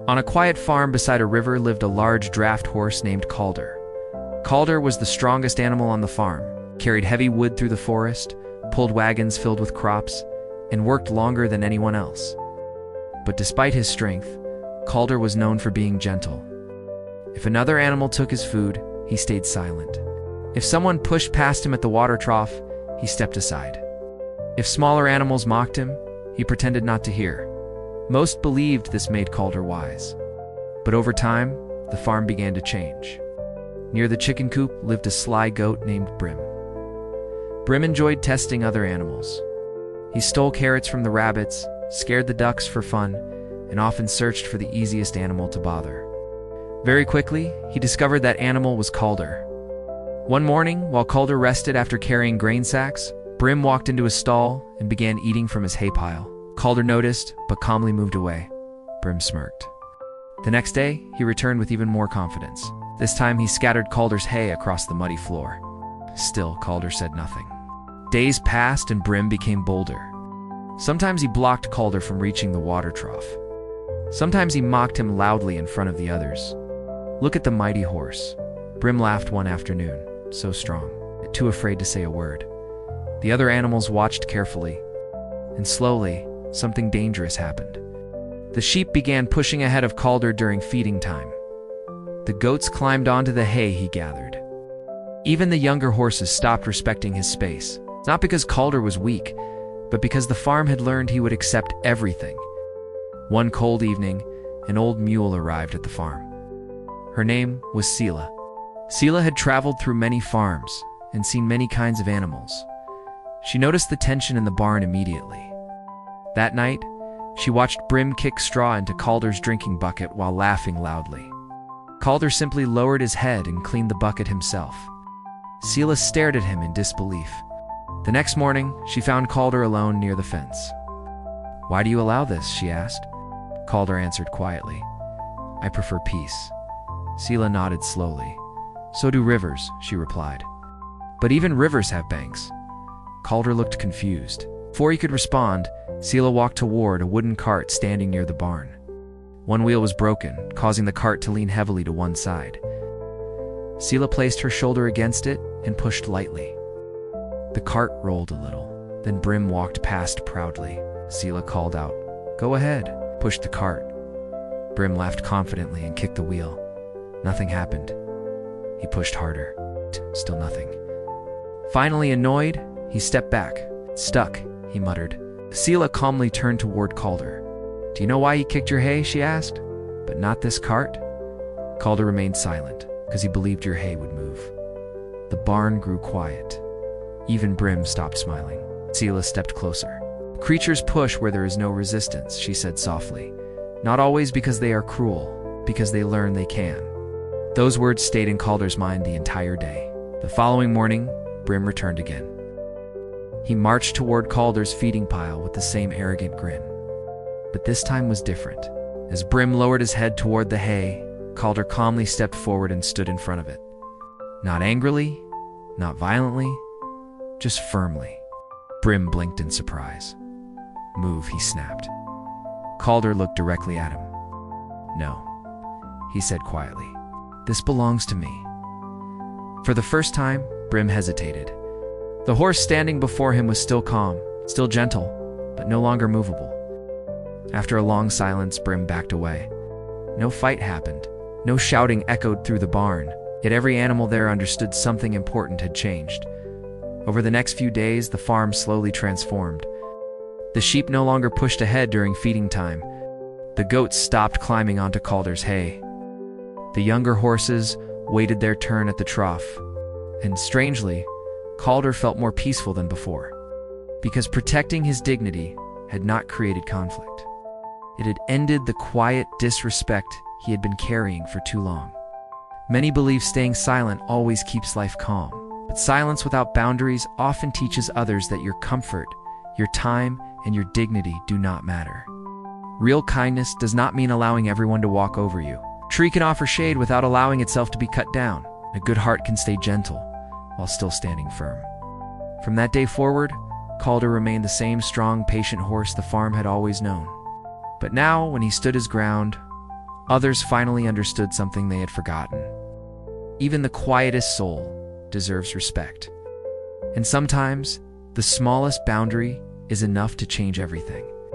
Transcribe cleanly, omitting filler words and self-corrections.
On a quiet farm beside a river lived a large draft horse named Calder. Calder was the strongest animal on the farm, carried heavy wood through the forest, pulled wagons filled with crops, and worked longer than anyone else. But despite his strength, Calder was known for being gentle. If another animal took his food, he stayed silent. If someone pushed past him at the water trough, he stepped aside. If smaller animals mocked him, he pretended not to hear. Most believed this made Calder wise. But over time, the farm began to change. Near the chicken coop lived a sly goat named Brim. Brim enjoyed testing other animals. He stole carrots from the rabbits, scared the ducks for fun, and often searched for the easiest animal to bother. Very quickly, he discovered that animal was Calder. One morning, while Calder rested after carrying grain sacks, Brim walked into his stall and began eating from his hay pile. Calder noticed, but calmly moved away. Brim smirked. The next day, he returned with even more confidence. This time, he scattered Calder's hay across the muddy floor. Still, Calder said nothing. Days passed and Brim became bolder. Sometimes he blocked Calder from reaching the water trough. Sometimes he mocked him loudly in front of the others. "Look at the mighty horse," Brim laughed one afternoon, so strong, too afraid to say a word. The other animals watched carefully, and slowly, something dangerous happened. The sheep began pushing ahead of Calder during feeding time. The goats climbed onto the hay he gathered. Even the younger horses stopped respecting his space, not because Calder was weak, but because the farm had learned he would accept everything. One cold evening, an old mule arrived at the farm. Her name was Sela. Sela had traveled through many farms and seen many kinds of animals. She noticed the tension in the barn immediately. That night, she watched Brim kick straw into Calder's drinking bucket while laughing loudly. Calder simply lowered his head and cleaned the bucket himself. Sela stared at him in disbelief. The next morning, she found Calder alone near the fence. "Why do you allow this?" she asked. Calder answered quietly, "I prefer peace." Sela nodded slowly. "So do rivers," she replied. "But even rivers have banks." Calder looked confused. Before he could respond, Sela walked toward a wooden cart standing near the barn. One wheel was broken, causing the cart to lean heavily to one side. Sela placed her shoulder against it and pushed lightly. The cart rolled a little. Then Brim walked past proudly. Sela called out, "Go ahead," pushed the cart. Brim laughed confidently and kicked the wheel. Nothing happened. He pushed harder. Still nothing. Finally annoyed, he stepped back. "Stuck," he muttered. Sela calmly turned toward Calder. "Do you know why he kicked your hay?" she asked. "But not this cart?" Calder remained silent, because he believed your hay would move. The barn grew quiet. Even Brim stopped smiling. Sela stepped closer. "Creatures push where there is no resistance," she said softly. "Not always because they are cruel, because they learn they can." Those words stayed in Calder's mind the entire day. The following morning, Brim returned again. He marched toward Calder's feeding pile with the same arrogant grin. But this time was different. As Brim lowered his head toward the hay, Calder calmly stepped forward and stood in front of it. Not angrily, not violently, just firmly. Brim blinked in surprise. "Move," he snapped. Calder looked directly at him. "No," he said quietly. "This belongs to me." For the first time, Brim hesitated. The horse standing before him was still calm, still gentle, but no longer movable. After a long silence, Brim backed away. No fight happened. No shouting echoed through the barn, yet every animal there understood something important had changed. Over the next few days, the farm slowly transformed. The sheep no longer pushed ahead during feeding time. The goats stopped climbing onto Calder's hay. The younger horses waited their turn at the trough. And strangely, Calder felt more peaceful than before, because protecting his dignity had not created conflict. It had ended the quiet disrespect he had been carrying for too long. Many believe staying silent always keeps life calm, but silence without boundaries often teaches others that your comfort, your time, and your dignity do not matter. Real kindness does not mean allowing everyone to walk over you. A tree can offer shade without allowing itself to be cut down. A good heart can stay gentle while still standing firm. From that day forward, Calder remained the same strong, patient horse the farm had always known. But now, when he stood his ground, Others finally understood something they had forgotten. Even the quietest soul deserves respect. And sometimes, the smallest boundary is enough to change everything.